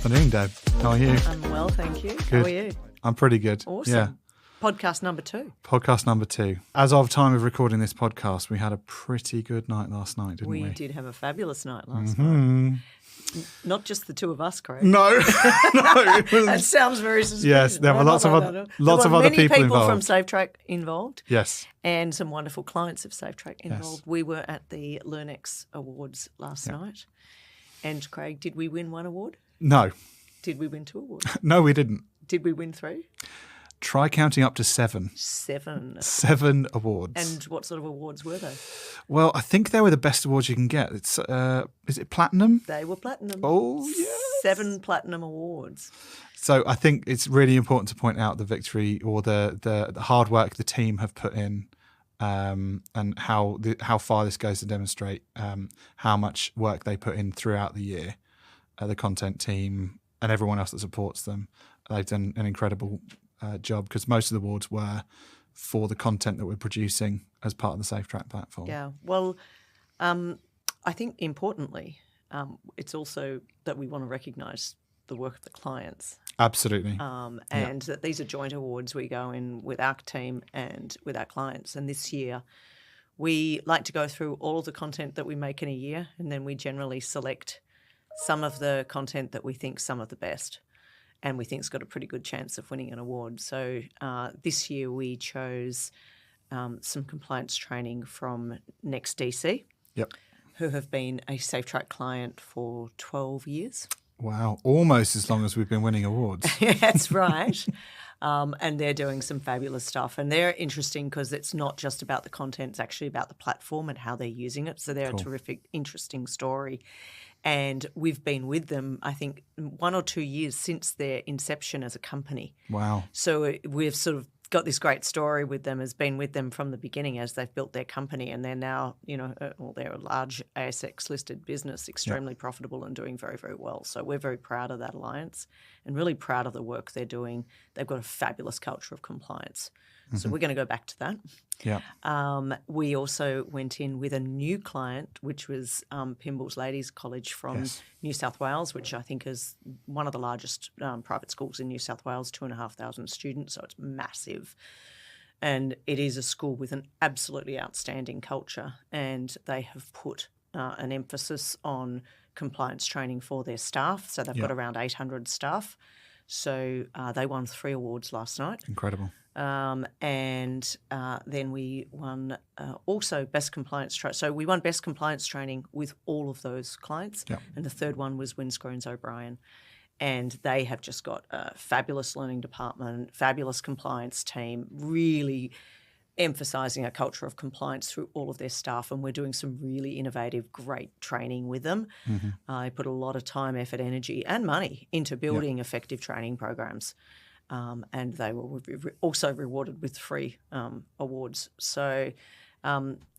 afternoon, Deb. How are you? I'm well, thank you. Good. How are you? I'm pretty good. Awesome. Yeah. Podcast number 2. Podcast number 2. As of time of recording this podcast, we had a pretty good night last night, didn't we? We did have a fabulous night last night. Not just the two of us, Craig. No, no. That sounds very suspicious. Yes, there were lots of other many people from involved. Safetrac involved. Yes. And some wonderful clients of Safetrac involved. Yes. We were at the LearnX Awards last night. And Craig, did we win one award? No. Did we win 2 awards? No, we didn't. Did we win 3? Try counting up to 7. 7. 7 awards. And what sort of awards were they? Well, I think they were the best awards you can get. It's is it platinum? They were platinum. Oh, yes. 7 platinum awards. So I think it's really important to point out the victory or the hard work the team have put in, and how far this goes to demonstrate how much work they put in throughout the year. The content team and everyone else that supports them, they've done an incredible job, because most of the awards were for the content that we're producing as part of the Safetrac platform. Yeah, well, I think importantly, it's also that we want to recognise the work of the clients. Absolutely. And that these are joint awards. We go in with our team and with our clients. And this year, we like to go through all of the content that we make in a year, and then we generally select some of the content that we think some of the best and we think's got a pretty good chance of winning an award. So this year we chose some compliance training from NEXTDC, who have been a Safetrac client for 12 years. Wow, almost as long as we've been winning awards. That's right. And they're doing some fabulous stuff. And they're interesting because it's not just about the content, it's actually about the platform and how they're using it. So they're a terrific, interesting story. And we've been with them, I think, 1 or 2 years since their inception as a company. Wow. So we've sort of got this great story with them, has been with them from the beginning as they've built their company, and they're now, they're a large ASX-listed business, extremely profitable and doing very, very well. So we're very proud of that alliance and really proud of the work they're doing. They've got a fabulous culture of compliance. So we're going to go back to that. Yeah. We also went in with a new client, which was Pimble's Ladies College from New South Wales, which I think is one of the largest private schools in New South Wales, 2,500 students, so it's massive. And it is a school with an absolutely outstanding culture, and they have put an emphasis on compliance training for their staff. So they've got around 800 staff. So they won 3 awards last night. Incredible. And then we won also Best Compliance Training. So we won Best Compliance Training with all of those clients. Yep. And the third one was Winscrones O'Brien. And they have just got a fabulous learning department, fabulous compliance team, really emphasising a culture of compliance through all of their staff. And we're doing some really innovative, great training with them. They put a lot of time, effort, energy and money into building effective training programs. And they were also rewarded with 3 awards. So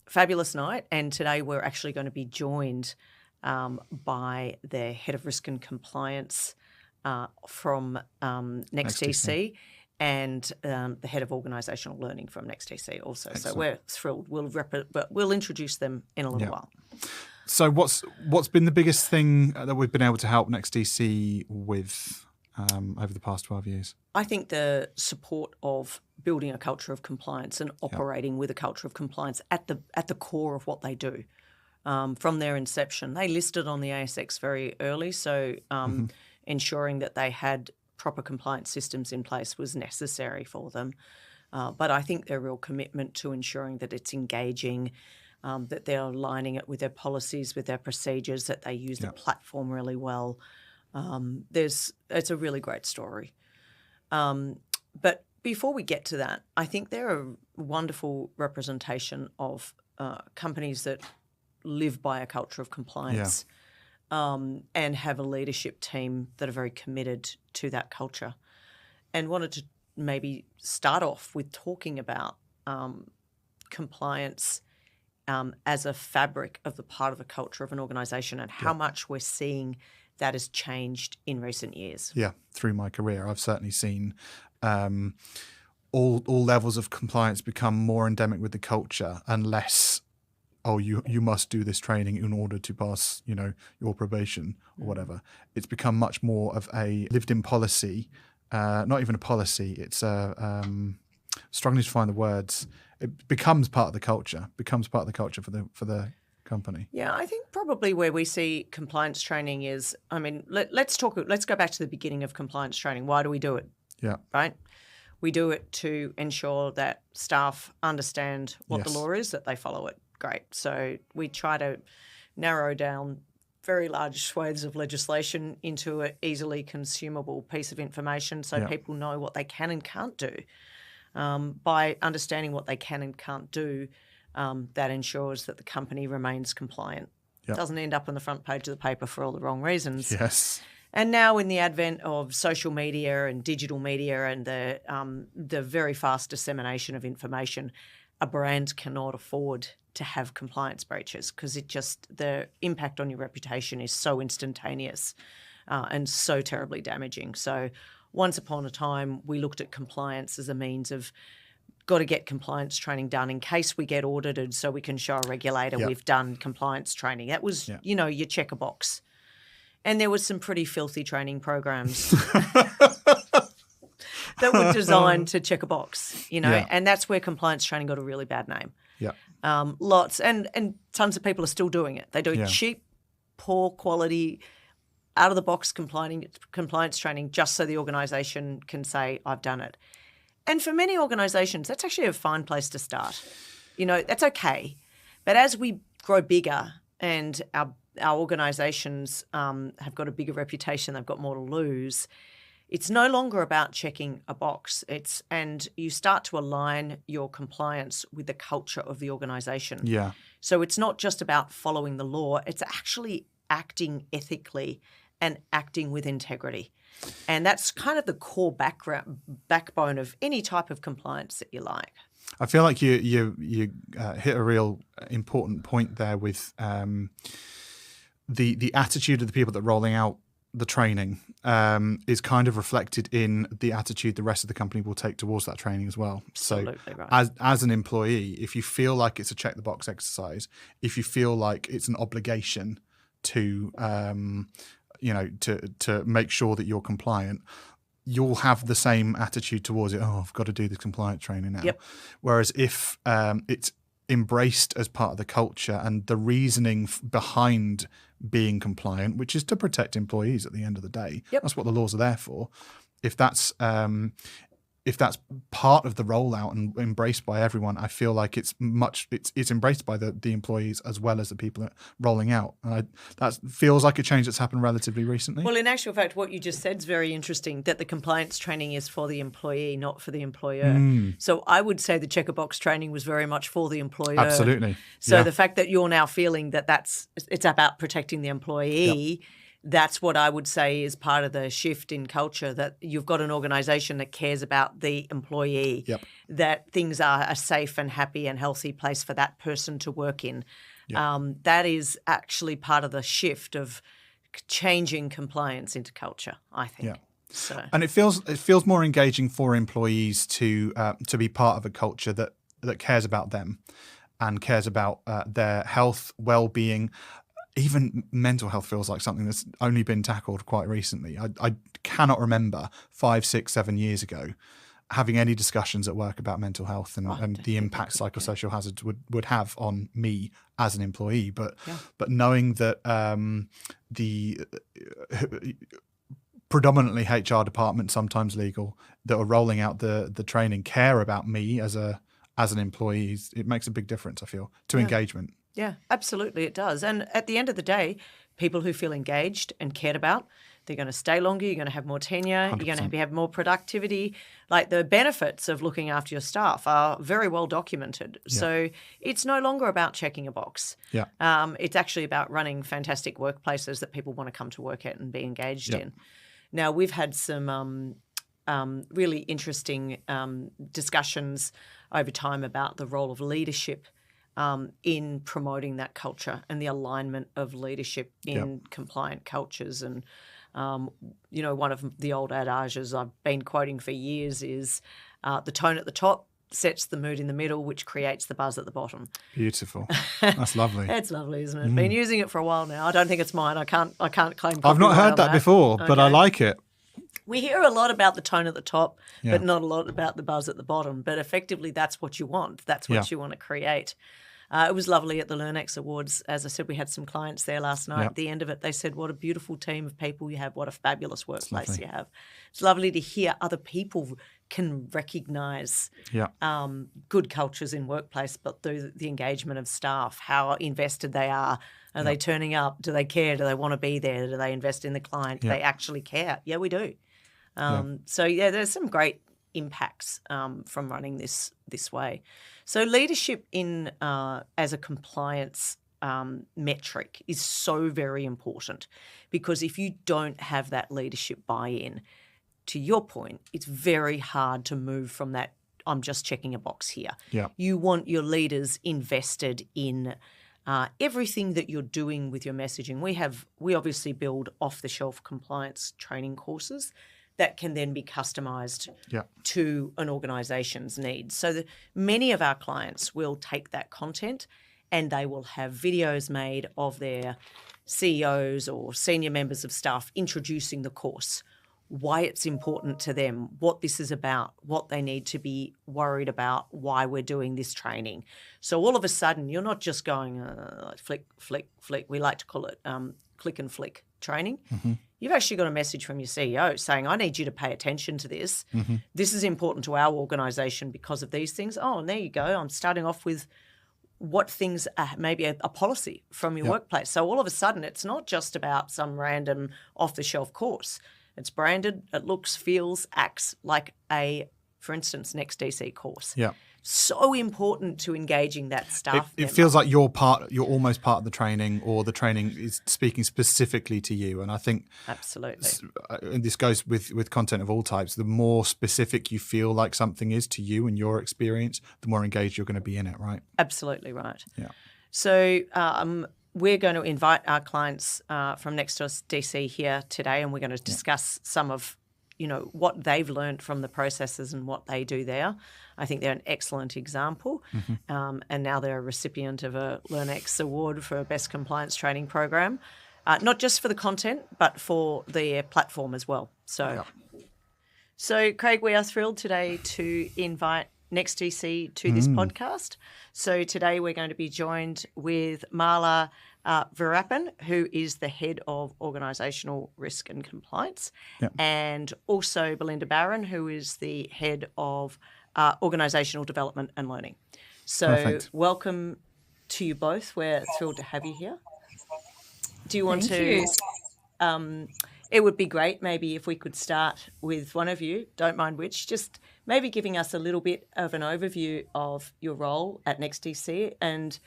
fabulous night. And today we're actually going to be joined by the Head of Risk and Compliance from NEXTDC and the Head of Organisational Learning from NEXTDC also. Excellent. So we're thrilled. We'll introduce them in a little while. So what's been the biggest thing that we've been able to help NEXTDC with over the past 12 years? I think the support of building a culture of compliance and operating with a culture of compliance at the core of what they do. From their inception, they listed on the ASX very early, so ensuring that they had proper compliance systems in place was necessary for them. But I think their real commitment to ensuring that it's engaging, that they're aligning it with their policies, with their procedures, that they use the platform really well. It's a really great story. But before we get to that, I think they're a wonderful representation of companies that live by a culture of compliance and have a leadership team that are very committed to that culture. And wanted to maybe start off with talking about compliance as a fabric of the part of a culture of an organisation and how much we're seeing that has changed in recent years. Yeah, through my career, I've certainly seen all levels of compliance become more endemic with the culture and less oh, you must do this training in order to pass, your probation or whatever. It's become much more of a lived-in policy, not even a policy. It's struggling to find the words. It becomes part of the culture. For the company. Yeah, I think probably where we see compliance training is, let's go back to the beginning of compliance training. Why do we do it? Yeah. Right? We do it to ensure that staff understand what the law is, that they follow it. Great. So we try to narrow down very large swathes of legislation into an easily consumable piece of information so people know what they can and can't do. By understanding what they can and can't do, that ensures that the company remains compliant. It doesn't end up on the front page of the paper for all the wrong reasons. Yes. And now in the advent of social media and digital media and the very fast dissemination of information, a brand cannot afford to have compliance breaches because the impact on your reputation is so instantaneous and so terribly damaging. So once upon a time, we looked at compliance as a means of got to get compliance training done in case we get audited so we can show a regulator we've done compliance training. That was, your check a box. And there was some pretty filthy training programs that were designed to check a box, and that's where compliance training got a really bad name. Yeah. Lots and tons of people are still doing it. They do cheap, poor quality, out of the box compliance training just so the organisation can say, I've done it. And for many organisations, that's actually a fine place to start. That's okay. But as we grow bigger and our organisations have got a bigger reputation, they've got more to lose, it's no longer about checking a box. And you start to align your compliance with the culture of the organisation. Yeah. So it's not just about following the law, it's actually acting ethically and acting with integrity. And that's kind of the core backbone of any type of compliance that you like. I feel like you hit a real important point there with the attitude of the people that are rolling out the training is kind of reflected in the attitude the rest of the company will take towards that training as well. Absolutely so right. as an employee, if you feel like it's a check the box exercise, if you feel like it's an obligation to to make sure that you're compliant, you'll have the same attitude towards it. Oh, I've got to do this compliance training now. Yep. Whereas if it's embraced as part of the culture and the reasoning behind being compliant, which is to protect employees at the end of the day, that's what the laws are there for. If that's part of the rollout and embraced by everyone, I feel like it's embraced by the employees as well as the people rolling out. And that feels like a change that's happened relatively recently. Well, in actual fact, what you just said is very interesting, that the compliance training is for the employee, not for the employer. So I would say the checker box training was very much for the employer. Absolutely. So the fact that you're now feeling that it's about protecting the employee, that's what I would say is part of the shift in culture, that you've got an organisation that cares about the employee, that things are a safe and happy and healthy place for that person to work in. That is actually part of the shift of changing compliance into culture, I think. Yeah. So. And it feels more engaging for employees to be part of a culture that cares about them and cares about their health, well-being. Even mental health feels like something that's only been tackled quite recently. I cannot remember 5, 6, 7 years ago having any discussions at work about mental health and the impact psychosocial hazards would have on me as an employee. But knowing that the predominantly HR department, sometimes legal, that are rolling out the training care about me as an employee, it makes a big difference, I feel, to engagement. Yeah, absolutely it does. And at the end of the day, people who feel engaged and cared about, they're going to stay longer, you're going to have more tenure, 100%. you're going to have more productivity. Like, the benefits of looking after your staff are very well documented. Yeah. So it's no longer about checking a box. Yeah. It's actually about running fantastic workplaces that people want to come to work at and be engaged in. Now, we've had some really interesting discussions over time about the role of leadership in promoting that culture and the alignment of leadership in compliant cultures. And, one of the old adages I've been quoting for years is the tone at the top sets the mood in the middle, which creates the buzz at the bottom. Beautiful. That's lovely. It's lovely, isn't it? Been using it for a while now. I don't think it's mine. I can't claim. I've not heard that before, but I like it. We hear a lot about the tone at the top, Yeah. but not a lot about the buzz at the bottom. But effectively, that's what you want. That's what you want to create. It was lovely at the LearnX Awards. As I said, we had some clients there last night. At the end of it, they said, what a beautiful team of people you have. What a fabulous workplace you have. It's lovely to hear other people can recognise good cultures in workplace, but through the engagement of staff, how invested they are. Are they turning up? Do they care? Do they want to be there? Do they invest in the client? Do they actually care? Yeah, we do. So, there's some great impacts from running this way. So leadership in as a compliance metric is so very important, because if you don't have that leadership buy-in, to your point, it's very hard to move from that I'm just checking a box here. Yeah. You want your leaders invested in everything that you're doing with your messaging. We obviously build off-the-shelf compliance training courses that can then be customised to an organisation's needs. So many of our clients will take that content and they will have videos made of their CEOs or senior members of staff introducing the course, why it's important to them, what this is about, what they need to be worried about, why we're doing this training. So all of a sudden, you're not just going flick, flick, flick. We like to call it click and flick training. Mm-hmm. You've actually got a message from your CEO saying, I need you to pay attention to this. Mm-hmm. This is important to our organisation because of these things. Oh, and there you go. I'm starting off with what things are maybe a policy from your workplace. So all of a sudden, it's not just about some random off-the-shelf course. It's branded, it looks, feels, acts like a, for instance, NEXTDC course. Yeah. So important to engaging that staff. It feels like you're almost part of the training, or the training is speaking specifically to you. And I think absolutely, and this goes with content of all types, the more specific you feel like something is to you and your experience, the more engaged you're going to be in it, right? Absolutely right. Yeah. So we're going to invite our clients from NEXTDC here today, and we're going to discuss some of what they've learned from the processes and what they do there. I think they're an excellent example. Mm-hmm. And now they're a recipient of a LearnX Award for Best Compliance Training Program, not just for the content, but for their platform as well. So, Craig, we are thrilled today to invite NEXTDC to this podcast. So today we're going to be joined with Mala Veerappan, who is the Head of Organisational Risk and Compliance, and also Belinda Barron, who is the Head of Organisational Development and Learning. So welcome to you both. We're thrilled to have you here. Do you want to... it would be great maybe if we could start with one of you, don't mind which, just maybe giving us a little bit of an overview of your role at NEXTDC and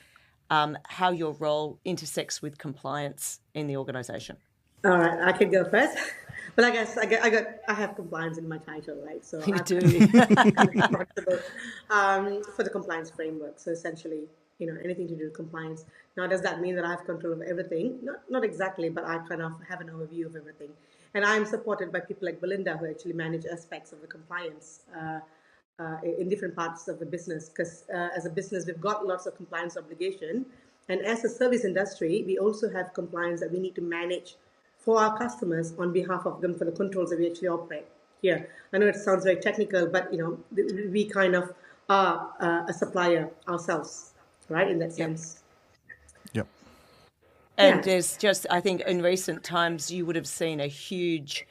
how your role intersects with compliance in the organisation. All right, I could go first. Well, I guess I have compliance in my title, right? So you do. responsible for the compliance framework. So essentially, anything to do with compliance. Now, does that mean that I have control of everything? Not exactly, but I kind of have an overview of everything. And I'm supported by people like Belinda, who actually manage aspects of the compliance in different parts of the business. Because as a business, we've got lots of compliance obligation. And as a service industry, we also have compliance that we need to manage for our customers on behalf of them for the controls that we actually operate here. I know it sounds very technical, but we kind of are a supplier ourselves, right? In that sense. Yep. And there's just, I think in recent times, you would have seen a huge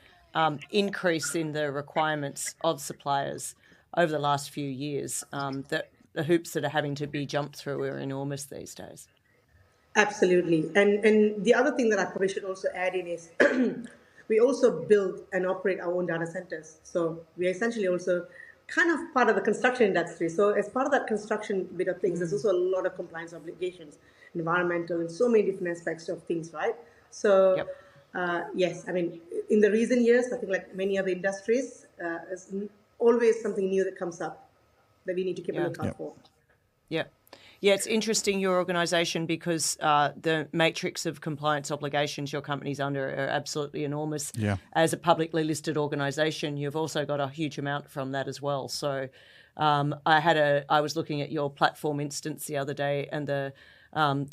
increase in the requirements of suppliers over the last few years. That the hoops that are having to be jumped through are enormous these days. Absolutely. And the other thing that I probably should also add in is we also build and operate our own data centers. So we're essentially also kind of part of the construction industry. So as part of that construction bit of things, there's also a lot of compliance obligations, environmental and so many different aspects of things, right? So yes, I mean, in the recent years, I think like many other industries, there's always something new that comes up that we need to keep a lookout for. Yeah. Yeah, it's interesting, your organisation, because the matrix of compliance obligations your company's under are absolutely enormous. Yeah. As a publicly listed organisation, you've also got a huge amount from that as well. So I was looking at your platform instance the other day, and the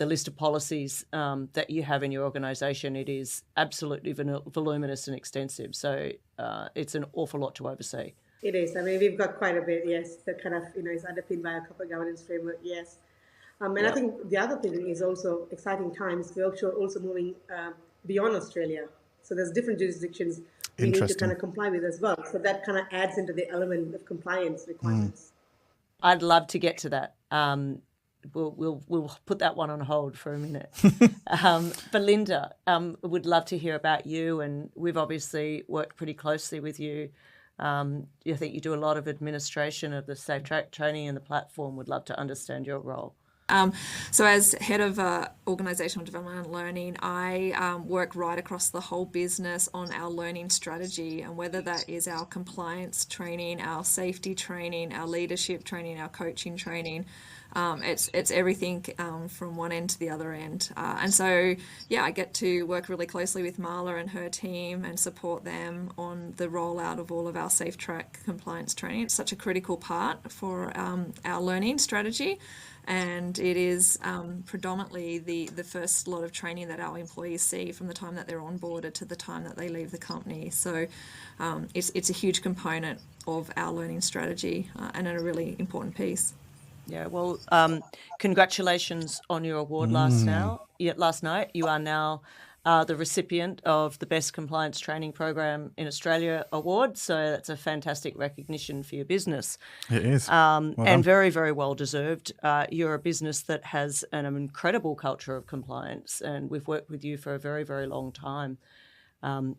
list of policies that you have in your organisation, it is absolutely voluminous and extensive. So it's an awful lot to oversee. It is. I mean, we've got quite a bit, yes, that kind of, is underpinned by a corporate governance framework, yes. And I think the other thing is also exciting times. We're also moving beyond Australia. So there's different jurisdictions we need to kind of comply with as well. So that kind of adds into the element of compliance requirements. I'd love to get to that. We'll put that one on hold for a minute. Belinda, would love to hear about you, and we've obviously worked pretty closely with you. I think you do a lot of administration of the Safetrac training and the platform. Would love to understand your role. So as head of Organisational Development and Learning, I work right across the whole business on our learning strategy, and whether that is our compliance training, our safety training, our leadership training, our coaching training. It's everything from one end to the other end. And so, I get to work really closely with Mala and her team and support them on the rollout of all of our Safetrac compliance training. It's such a critical part for our learning strategy. And it is predominantly the first lot of training that our employees see from the time that they're onboarded to the time that they leave the company. So it's a huge component of our learning strategy and a really important piece. Yeah, well, congratulations on your award last night. You are now the recipient of the Best Compliance Training Program in Australia award. So that's a fantastic recognition for your business. It is. And very, very well deserved. You're a business that has an incredible culture of compliance, and we've worked with you for a very, very long time.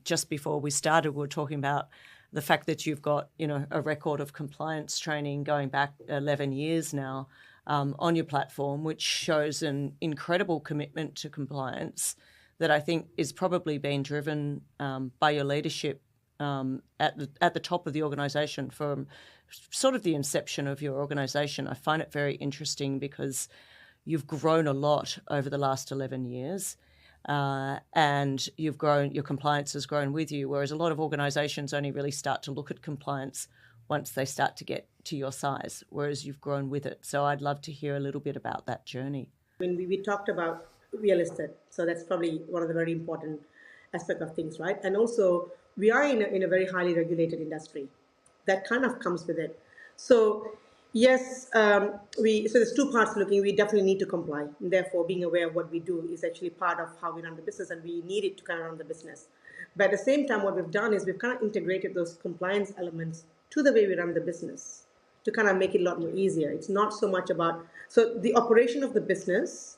Just before we started, we were talking about the fact that you've got, a record of compliance training going back 11 years now on your platform, which shows an incredible commitment to compliance that I think is probably being driven by your leadership at the top of the organisation from sort of the inception of your organisation. I find it very interesting because you've grown a lot over the last 11 years. And your compliance has grown with you, whereas a lot of organisations only really start to look at compliance once they start to get to your size, whereas you've grown with it. So I'd love to hear a little bit about that journey. When we talked about real estate, so that's probably one of the very important aspects of things, right? And also, we are in a very highly regulated industry. That kind of comes with it. So yes, so there's two parts looking. We definitely need to comply. And therefore, being aware of what we do is actually part of how we run the business, and we need it to kind of run the business. But at the same time, what we've done is we've kind of integrated those compliance elements to the way we run the business to kind of make it a lot more easier. It's not so much about, so the operation of the business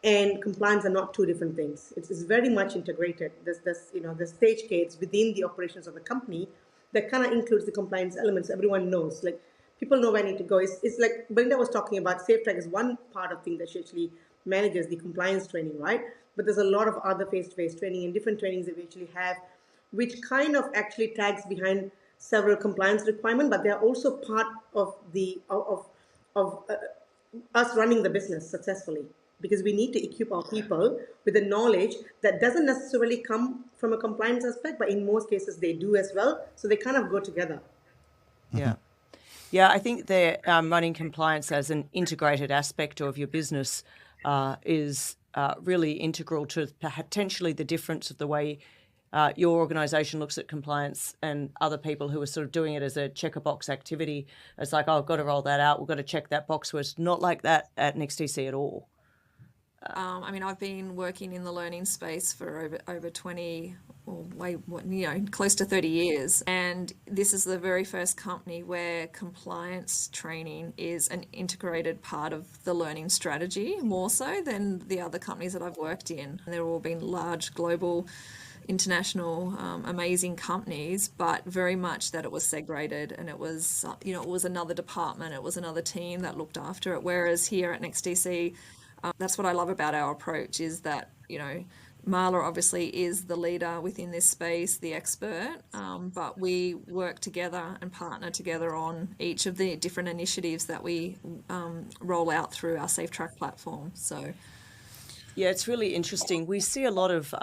and compliance are not two different things. It's very much integrated. There's stage gates within the operations of the company that kind of includes the compliance elements. Everyone knows, like, people know where I need to go. It's like Belinda was talking about. Safetrac is one part of thing that she actually manages the compliance training, right? But there's a lot of other face-to-face training and different trainings that we actually have, which kind of actually tags behind several compliance requirements, but they're also part of the us running the business successfully, because we need to equip our people with the knowledge that doesn't necessarily come from a compliance aspect, but in most cases they do as well. So they kind of go together. Yeah. Yeah, I think that running compliance as an integrated aspect of your business is really integral to potentially the difference of the way your organisation looks at compliance and other people who are sort of doing it as a check-a-box activity. It's like, oh, I've got to roll that out. We've got to check that box. Where it's not like that at NEXTDC at all. I've been working in the learning space for over 20, close to 30 years. And this is the very first company where compliance training is an integrated part of the learning strategy, more so than the other companies that I've worked in. And they've all been large, global, international, amazing companies, but very much that it was segregated, and it was, it was another department, it was another team that looked after it. Whereas here at NEXTDC, that's what I love about our approach, is that, Mala obviously is the leader within this space, the expert, but we work together and partner together on each of the different initiatives that we roll out through our Safetrac platform. So, yeah, it's really interesting. We see a lot of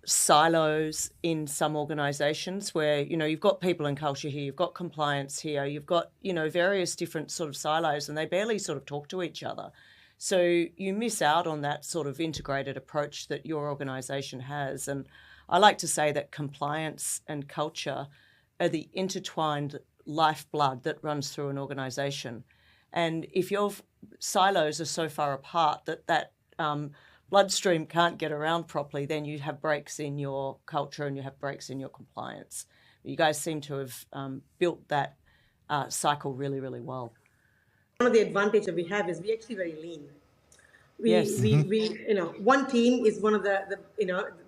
silos in some organisations where, you've got people and culture here, you've got compliance here, you've got, various different sort of silos, and they barely sort of talk to each other. So you miss out on that sort of integrated approach that your organisation has. And I like to say that compliance and culture are the intertwined lifeblood that runs through an organisation. And if your silos are so far apart that bloodstream can't get around properly, then you have breaks in your culture and you have breaks in your compliance. You guys seem to have built that cycle really, really well. One of the advantages that we have is we're actually very lean. Yes. We one team is one of the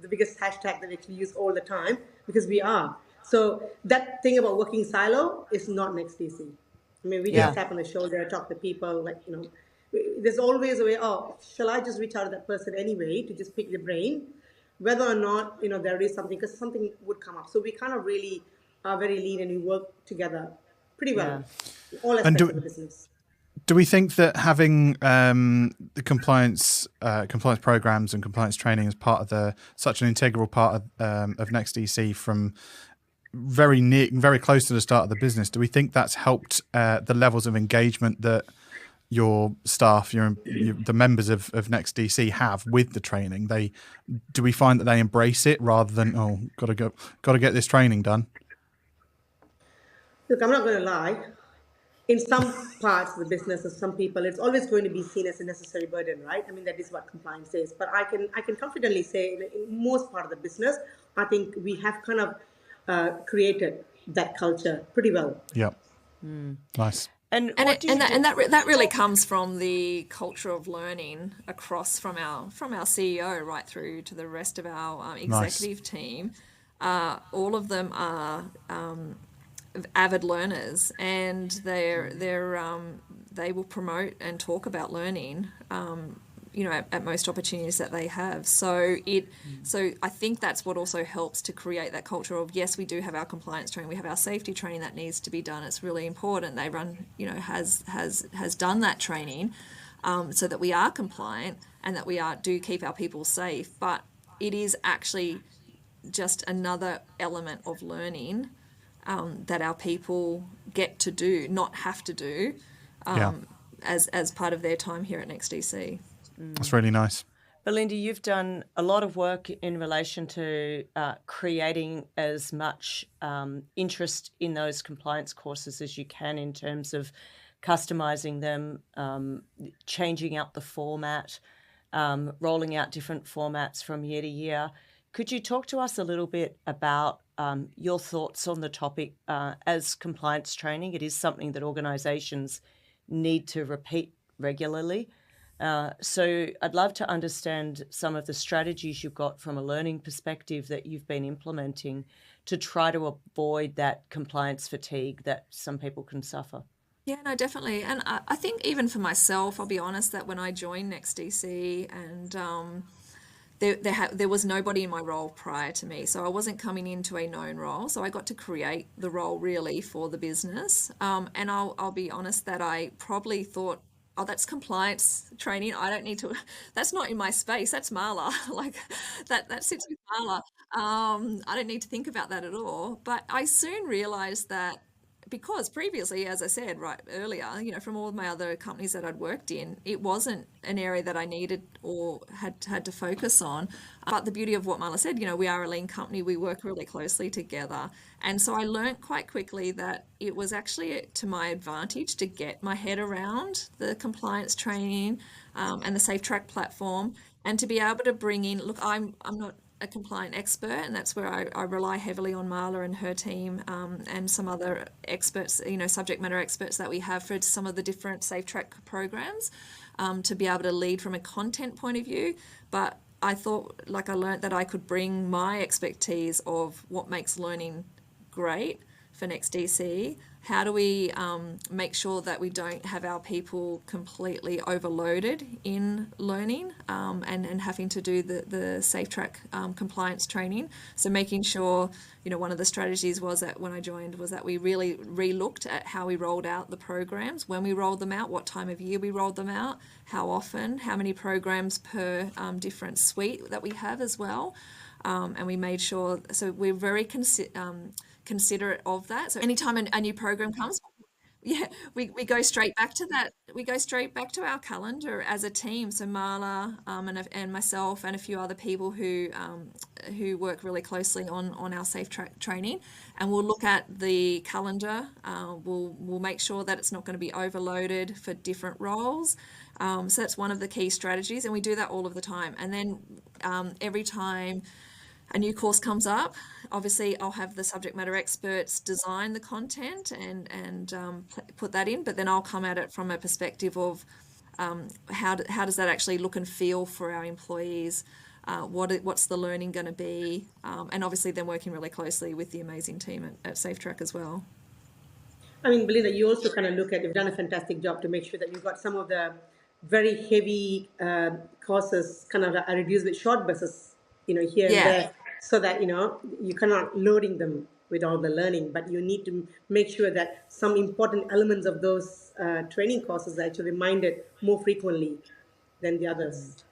biggest hashtag that we actually use all the time, because we are. So that thing about working silo is not NEXTDC. I mean, we just tap on the shoulder, talk to people, there's always a way, shall I just reach out to that person anyway to just pick the brain, whether or not, there is something, because something would come up. So we kind of really are very lean and we work together pretty well. Yeah. All aspects of the business. Do we think that having the compliance programs and compliance training as part of such an integral part of NEXTDC from very close to the start of the business, do we think that's helped the levels of engagement that your staff, the members of NEXTDC have with the training? Do we find that they embrace it rather than got to get this training done? Look, I'm not going to lie. In some parts of the business, of some people, it's always going to be seen as a necessary burden, right? I mean, that is what compliance is. But I can confidently say, in most part of the business, I think we have kind of created that culture pretty well. Yeah, nice. And that really comes from the culture of learning across from our CEO right through to the rest of our executive team. All of them are avid learners, and they will promote and talk about learning at most opportunities that they have. So I think that's what also helps to create that culture of, yes, we do have our compliance training, we have our safety training that needs to be done. It's really important. They run, has done that training so that we are compliant and that we do keep our people safe. But it is actually just another element of learning that our people get to do, not have to do, as part of their time here at NEXTDC. That's really nice. Belinda, you've done a lot of work in relation to creating as much interest in those compliance courses as you can in terms of customising them, changing out the format, rolling out different formats from year to year. Could you talk to us a little bit about your thoughts on the topic as compliance training? It is something that organisations need to repeat regularly. So I'd love to understand some of the strategies you've got from a learning perspective that you've been implementing to try to avoid that compliance fatigue that some people can suffer. Yeah, no, definitely. And I think even for myself, I'll be honest that when I joined NEXTDC and there was nobody in my role prior to me. So I wasn't coming into a known role. So I got to create the role really for the business. And I'll be honest that I probably thought, that's compliance training. I don't need to, that's not in my space. That's Mala. That sits with Mala. I don't need to think about that at all. But I soon realized that because previously, as I said right earlier, from all of my other companies that I'd worked in, it wasn't an area that I needed or had to focus on. But the beauty of what Mala said, we are a lean company, we work really closely together. And so I learned quite quickly that it was actually to my advantage to get my head around the compliance training and the Safetrac platform, and to be able to bring in, look, I'm not a compliant expert, and that's where I rely heavily on Mala and her team and some other experts, subject matter experts that we have for some of the different Safetrac programs to be able to lead from a content point of view. But I thought, I learned that I could bring my expertise of what makes learning great for NEXTDC. How do we make sure that we don't have our people completely overloaded in learning and having to do the Safetrac compliance training? So making sure, one of the strategies was that when I joined was that we really re-looked at how we rolled out the programs, when we rolled them out, what time of year we rolled them out, how often, how many programs per different suite that we have as well. and we made sure, so we're very considerate of that. So anytime a new program comes, yeah, we go straight back to that. We go straight back to our calendar as a team. So Mala and myself and a few other people who work really closely on our Safetrac training, and we'll look at the calendar. We'll make sure that it's not going to be overloaded for different roles. So that's one of the key strategies, and we do that all of the time. And then every time a new course comes up, obviously I'll have the subject matter experts design the content and put that in, but then I'll come at it from a perspective of how does that actually look and feel for our employees, what's the learning going to be, and obviously then working really closely with the amazing team at Safetrac as well. I mean, Belinda, you also kind of look at, you've done a fantastic job to make sure that you've got some of the very heavy courses kind of are reduced with short bursts, here and there, so that, you cannot loading them with all the learning, but you need to make sure that some important elements of those training courses are actually reminded more frequently than the others.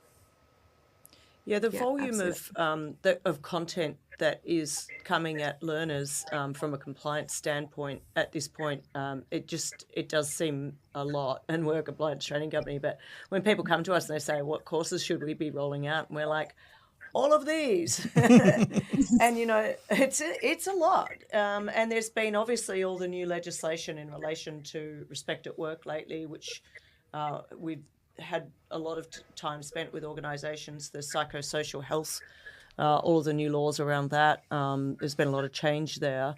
Yeah, the volume of content that is coming at learners from a compliance standpoint at this point, it does seem a lot, and we're a compliance training company, but when people come to us and they say, what courses should we be rolling out? And we're like, all of these. And, it's a lot. And there's been obviously all the new legislation in relation to respect at work lately, which we've had a lot of time spent with organisations, the psychosocial health, all of the new laws around that. There's been a lot of change there.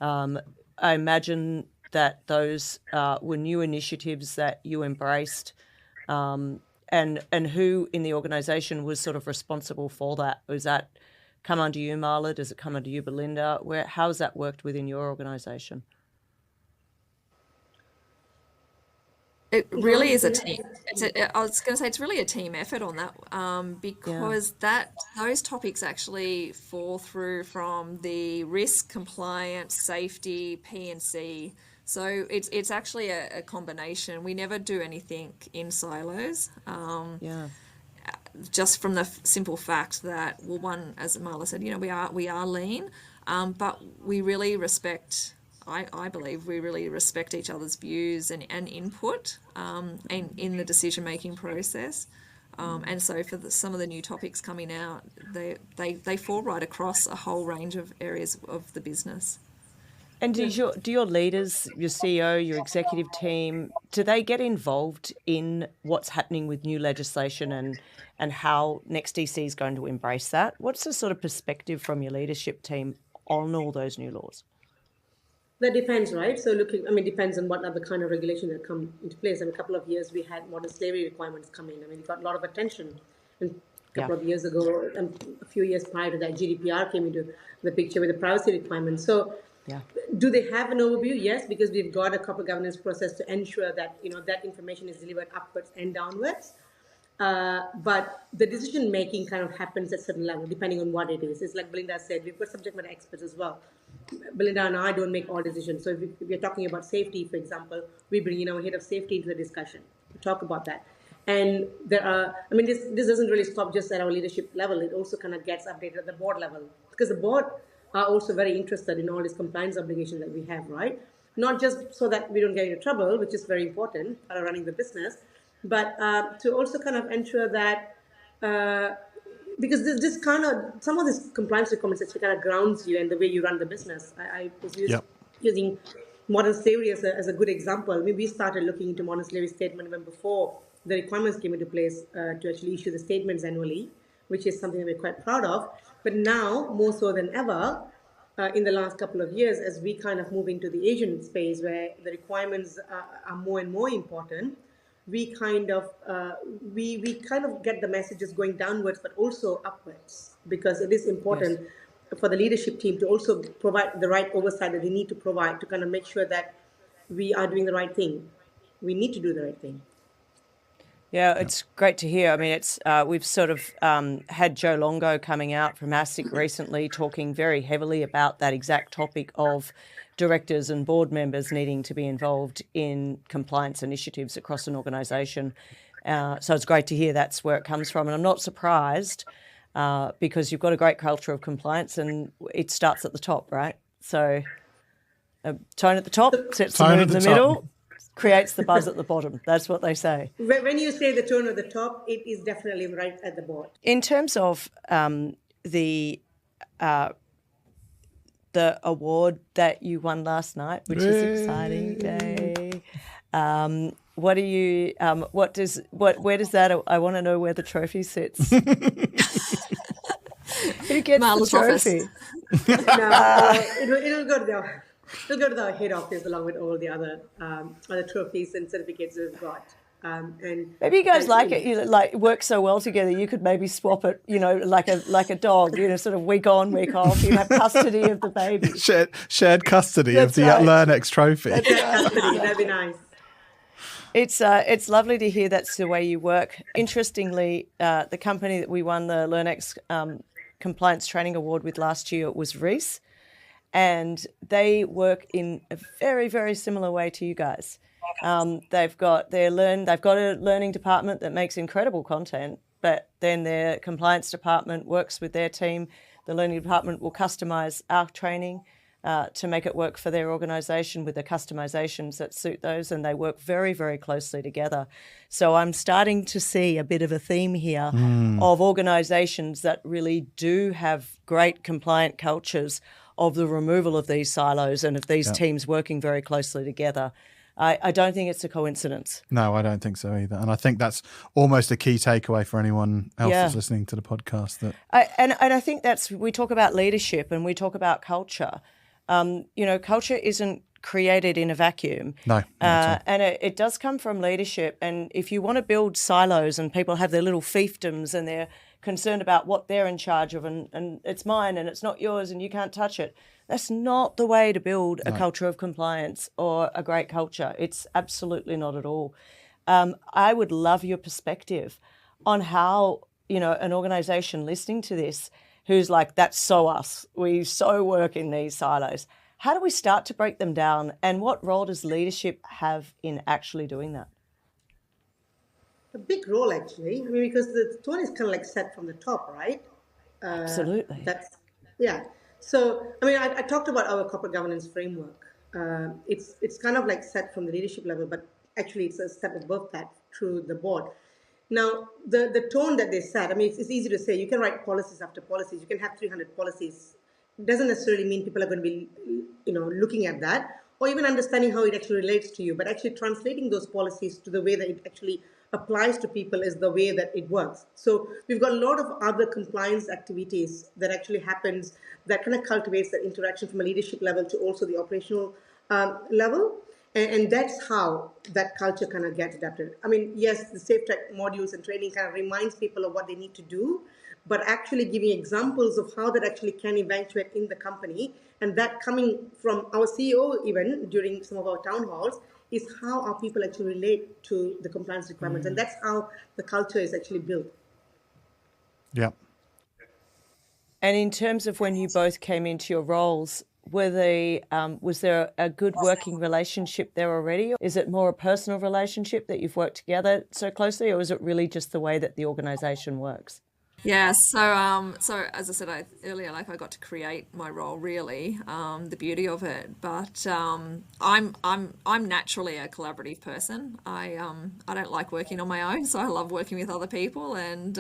I imagine that those were new initiatives that you embraced. And who in the organisation was sort of responsible for that? Was that come under you, Mala? Does it come under you, Belinda? How has that worked within your organisation? It really is a team. I was going to say it's really a team effort on that, because those topics actually fall through from the risk, compliance, safety, P&C. So it's actually a combination. We never do anything in silos. Just from the simple fact that, well, one, as Mala said, we are lean, but we really respect. I believe we really respect each other's views and input in the decision-making process. And so for some of the new topics coming out, they fall right across a whole range of areas of the business. And do your leaders, your CEO, your executive team, do they get involved in what's happening with new legislation and how NEXTDC is going to embrace that? What's the sort of perspective from your leadership team on all those new laws? That depends, right? So depends on what other kind of regulation that come into place. In a couple of years, we had modern slavery requirements come in. It got a lot of attention. And a couple of years ago, a few years prior to that, GDPR came into the picture with the privacy requirements. So do they have an overview? Yes, because we've got a corporate governance process to ensure that, that information is delivered upwards and downwards. But the decision making kind of happens at a certain level, depending on what it is. It's like Belinda said, we've got subject matter experts as well. Belinda and I don't make all decisions. So if we're talking about safety, for example, we bring in our head of safety into the discussion to talk about that. And there are, this doesn't really stop just at our leadership level. It also kind of gets updated at the board level, because the board are also very interested in all these compliance obligations that we have, right? Not just so that we don't get into trouble, which is very important for running the business, but to also kind of ensure that, because this kind of, some of these compliance requirements actually kind of grounds you in the way you run the business. I was using modern slavery as a good example. We started looking into modern slavery statement even before the requirements came into place to actually issue the statements annually, which is something that we're quite proud of. But now, more so than ever, in the last couple of years, as we kind of move into the Asian space where the requirements are more and more important, we kind of get the messages going downwards, but also upwards, because it is important for the leadership team to also provide the right oversight that they need to provide to kind of make sure that we are doing the right thing. We need to do the right thing. Yeah, it's great to hear. It's we've sort of had Joe Longo coming out from ASIC recently talking very heavily about that exact topic of directors and board members needing to be involved in compliance initiatives across an organisation. So it's great to hear that's where it comes from. And I'm not surprised because you've got a great culture of compliance and it starts at the top, right? So a tone at the top sets the mood in the middle, creates the buzz at the bottom. That's what they say. When you say the tone at the top, it is definitely right at the bottom. In terms of the award that you won last night, which is exciting day. Where does that? I want to know where the trophy sits. Who gets Mala's the trophy? It'll go to the head office along with all the other trophies and certificates we've got. And maybe you guys like it. You work so well together. You could maybe swap it. Like a dog. Sort of week on, week off. You have custody of the baby. Shared custody of the LearnX trophy. That'd be nice. It's lovely to hear that's the way you work. Interestingly, the company that we won the LearnX Compliance Training Award with last year was Reese, and they work in a very, very similar way to you guys. They've got a learning department that makes incredible content, but then their compliance department works with their team. The learning department will customise our training to make it work for their organisation with the customisations that suit those, and they work very, very closely together. So I'm starting to see a bit of a theme here of organisations that really do have great compliant cultures of the removal of these silos and of these teams working very closely together. I don't think it's a coincidence. No, I don't think so either. And I think that's almost a key takeaway for anyone else that's listening to the podcast. I think we talk about leadership and we talk about culture. Culture isn't created in a vacuum. No. And it does come from leadership. And if you want to build silos and people have their little fiefdoms and they're concerned about what they're in charge of and it's mine and it's not yours and you can't touch it, that's not the way to build a culture of compliance or a great culture. It's absolutely not at all. I would love your perspective on how, an organisation listening to this who's like, that's so us. We so work in these silos. How do we start to break them down? And what role does leadership have in actually doing that? A big role, actually. I mean, because the tone is kind of like set from the top, right? Absolutely. So, I mean, I talked about our corporate governance framework. It's kind of like set from the leadership level, but actually it's a step above that through the board. Now, the tone that they set, I mean, it's easy to say. You can write policies after policies. You can have 300 policies. It doesn't necessarily mean people are going to be, looking at that or even understanding how it actually relates to you. But actually translating those policies to the way that it actually applies to people is the way that it works. So we've got a lot of other compliance activities that actually happens that kind of cultivates that interaction from a leadership level to also the operational level. And that's how that culture kind of gets adapted. I mean, yes, the Safetrac modules and training kind of reminds people of what they need to do, but actually giving examples of how that actually can eventuate in the company. And that coming from our CEO even during some of our town halls is how our people actually relate to the compliance requirements. And that's how the culture is actually built. Yeah. And in terms of when you both came into your roles, was there a good working relationship there already? Is it more a personal relationship that you've worked together so closely, or is it really just the way that the organisation works? Yeah, so as I said earlier, I got to create my role really, the beauty of it. But I'm naturally a collaborative person. I don't like working on my own, so I love working with other people and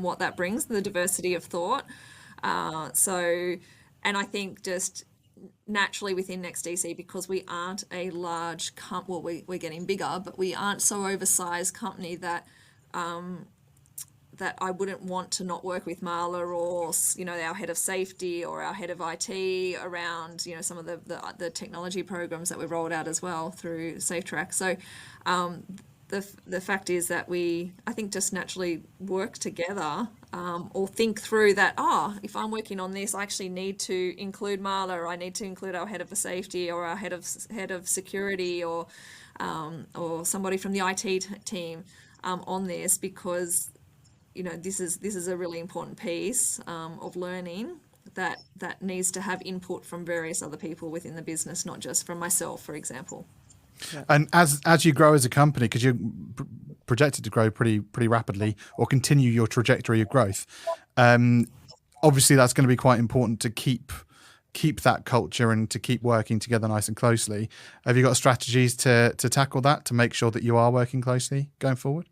what that brings, the diversity of thought. And I think just naturally within NEXTDC, because we aren't a large we're getting bigger, but we aren't so oversized company that I wouldn't want to not work with Mala or our head of safety or our head of IT around some of the technology programs that we've rolled out as well through Safetrac. So the fact is that I think just naturally work together or think through that, if I'm working on this, I actually need to include Mala, or I need to include our head of safety or our head of security or somebody from the IT team on this, because this is a really important piece of learning that needs to have input from various other people within the business, not just from myself, for example. Yeah. And as you grow as a company, could you projected to grow pretty rapidly, or continue your trajectory of growth. Obviously, that's going to be quite important to keep that culture and to keep working together nice and closely. Have you got strategies to tackle that, to make sure that you are working closely going forward?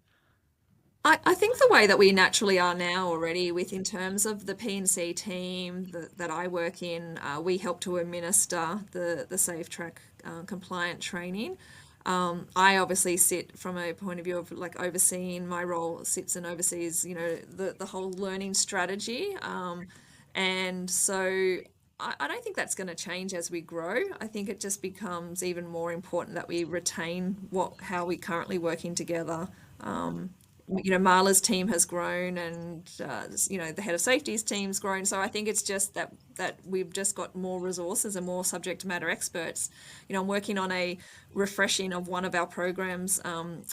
I think the way that we naturally are now already, in terms of the P&C team that I work in, we help to administer the Safetrac compliant training. I obviously sit from a point of view of like overseeing, my role sits and oversees, the whole learning strategy. And so I don't think that's going to change as we grow. I think it just becomes even more important that we retain how we're currently working together. Mala's team has grown, and the head of safety's team's grown. So I think it's just that we've just got more resources and more subject matter experts. I'm working on a refreshing of one of our programs on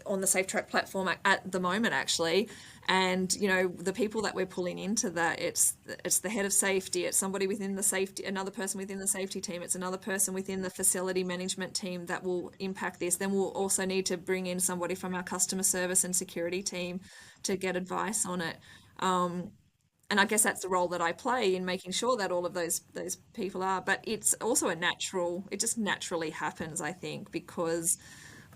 the Safetrac platform at the moment, actually. And the people that we're pulling into that, it's the head of safety, it's somebody within the safety, another person within the safety team, it's another person within the facility management team that will impact this. Then we'll also need to bring in somebody from our customer service and security team to get advice on it. And I guess that's the role that I play in making sure that all of those people are. But it's also it just naturally happens, I think, because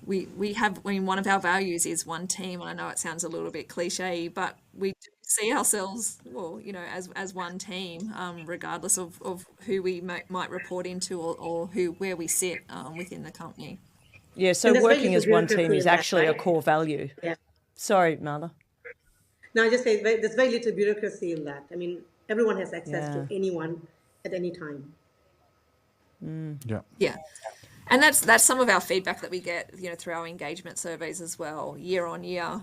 we have, one of our values is one team. I know it sounds a little bit cliche, but we do see ourselves, as one team, regardless of who we might report into or where we sit within the company. Yeah, so working as one team is actually a core value. Yeah. Sorry, Mala. No, I just say there's very little bureaucracy in that. I mean, everyone has access to anyone at any time. Yeah. And that's some of our feedback that we get, through our engagement surveys as well, year on year,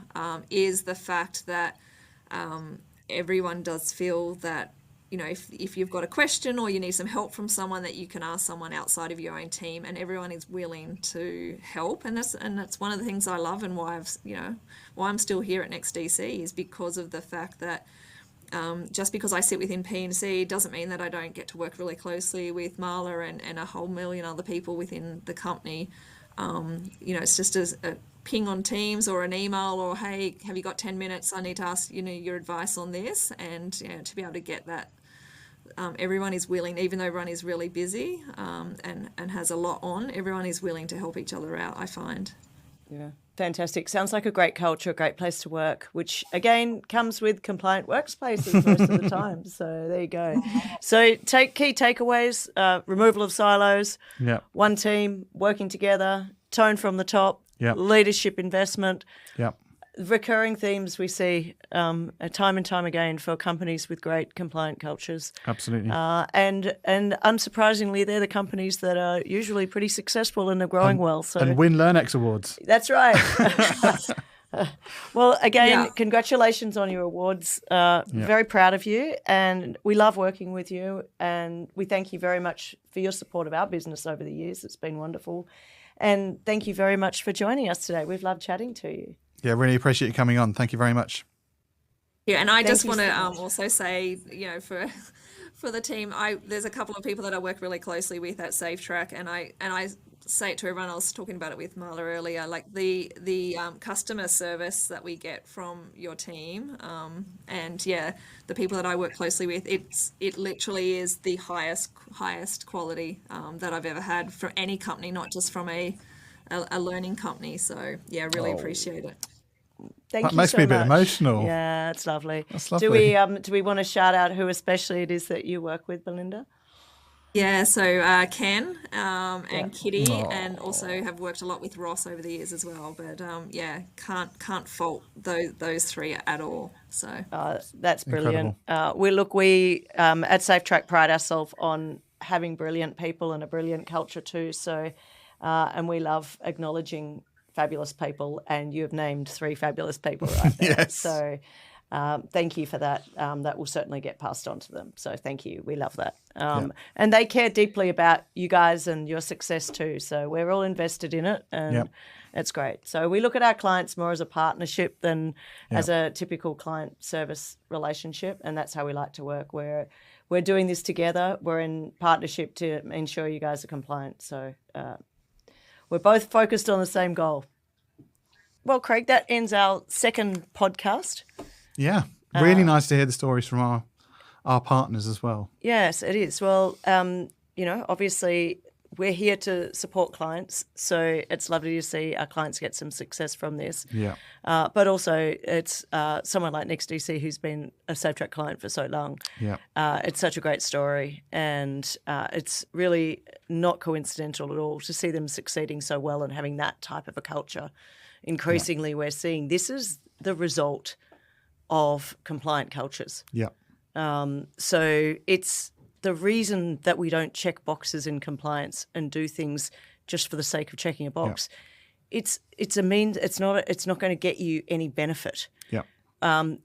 is the fact that everyone does feel that, if you've got a question or you need some help from someone, that you can ask someone outside of your own team, and everyone is willing to help. And that's one of the things I love, and why I'm still here at NEXTDC, is because of the fact that just because I sit within P&C doesn't mean that I don't get to work really closely with Mala and a whole million other people within the company. It's just a ping on Teams or an email, or, hey, have you got 10 minutes? I need to ask, your advice on this. And to be able to get that, everyone is willing, even though everyone is really busy and has a lot on, everyone is willing to help each other out, I find. Yeah. Fantastic. Sounds like a great culture, a great place to work, which again comes with compliant workspaces most of the time. So there you go. So key takeaways, removal of silos, one team working together, tone from the top, leadership investment, recurring themes we see time and time again for companies with great compliant cultures. Absolutely. And unsurprisingly, they're the companies that are usually pretty successful and are growing well. So and win LearnX awards. That's right. Well, again, congratulations on your awards. Very proud of you, and we love working with you, and we thank you very much for your support of our business over the years. It's been wonderful. And thank you very much for joining us today. We've loved chatting to you. Yeah, really appreciate you coming on. Thank you very much. Yeah, and I just want to also say, for the team, there's a couple of people that I work really closely with at Safetrac, and I say it to everyone. I was talking about it with Mala earlier, like the customer service that we get from your team, and the people that I work closely with, it literally is the highest quality that I've ever had from any company, not just from a learning company. So really appreciate it. Thank that you makes so me a bit much. emotional. Yeah, it's lovely. That's lovely. Do we want to shout out who especially it is that you work with, Belinda? Yeah, so Ken and Kitty, and also have worked a lot with Ross over the years as well. But can't fault those three at all. So that's brilliant. We at Safetrac pride ourselves on having brilliant people and a brilliant culture too. So and we love acknowledging fabulous people, and you have named 3 fabulous people right there. Yes. So thank you for that. That will certainly get passed on to them. So thank you. We love that. And they care deeply about you guys and your success too. So we're all invested in it, and it's great. So we look at our clients more as a partnership than as a typical client service relationship, and that's how we like to work. We're doing this together. We're in partnership to ensure you guys are compliant. So we're both focused on the same goal. well, Craig, that ends our second podcast. Yeah. Really nice to hear the stories from our partners as well. Yes, it is. Well, obviously we're here to support clients, so it's lovely to see our clients get some success from this. Yeah. But also it's someone like NEXTDC who's been a Safetrac client for so long. Yeah. It's such a great story, and it's really not coincidental at all to see them succeeding so well and having that type of a culture. Increasingly, we're seeing this is the result of compliant cultures. Yeah. So it's the reason that we don't check boxes in compliance and do things just for the sake of checking a box. Yeah. It's a means. It's not going to get you any benefit. Yeah.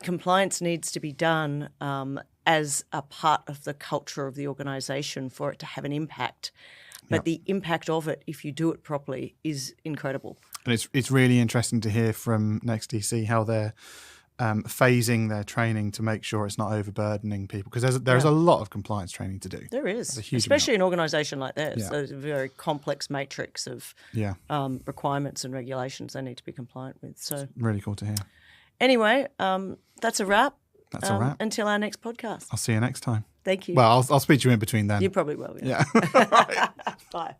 Compliance needs to be done as a part of the culture of the organisation for it to have an impact. But the impact of it, if you do it properly, is incredible. And it's really interesting to hear from NEXTDC how they're phasing their training to make sure it's not overburdening people, because there's a lot of compliance training to do. There is, especially an organisation like this. Yeah. There's a very complex matrix of requirements and regulations they need to be compliant with. So it's really cool to hear. Anyway, that's a wrap. That's a wrap. Until our next podcast. I'll see you next time. Thank you. Well, I'll speak to you in between then. You probably will. Yeah. Yeah. Bye.